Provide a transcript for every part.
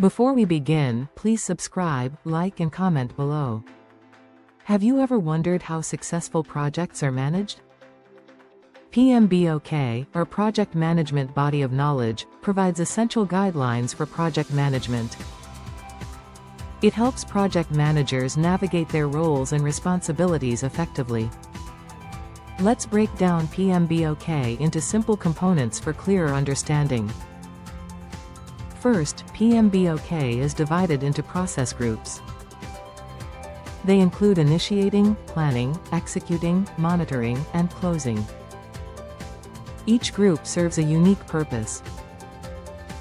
Before we begin, please subscribe, like and comment below. Have you ever wondered how successful projects are managed? PMBOK, or Project Management Body of Knowledge, provides essential guidelines for project management. It helps project managers navigate their roles and responsibilities effectively. Let's break down PMBOK into simple components for clearer understanding. First, PMBOK is divided into process groups. They include initiating, planning, executing, monitoring, and closing. Each group serves a unique purpose.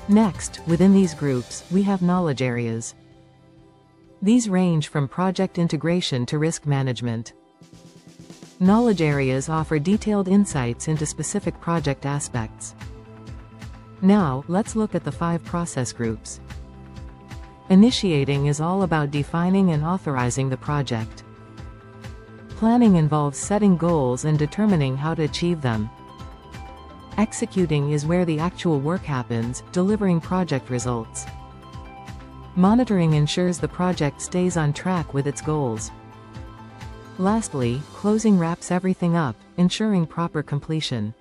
Next, within these groups, we have knowledge areas. These range from project integration to risk management. Knowledge areas offer detailed insights into specific project aspects. Now, let's look at the 5 process groups. Initiating is all about defining and authorizing the project. Planning involves setting goals and determining how to achieve them. Executing is where the actual work happens, delivering project results. Monitoring ensures the project stays on track with its goals. Lastly, closing wraps everything up, ensuring proper completion.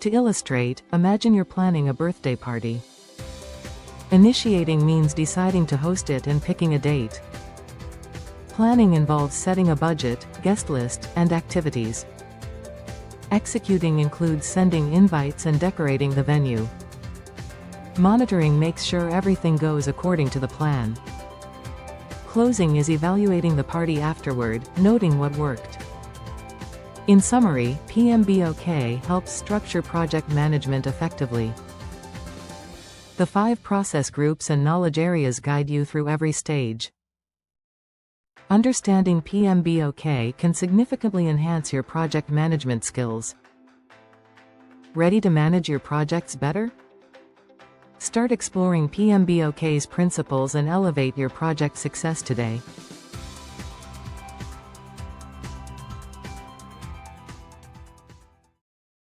To illustrate, imagine you're planning a birthday party. Initiating means deciding to host it and picking a date. Planning involves setting a budget, guest list, and activities. Executing includes sending invites and decorating the venue. Monitoring makes sure everything goes according to the plan. Closing is evaluating the party afterward, noting what worked. In summary, PMBOK helps structure project management effectively. The 5 process groups and knowledge areas guide you through every stage. Understanding PMBOK can significantly enhance your project management skills. Ready to manage your projects better? Start exploring PMBOK's principles and elevate your project success today.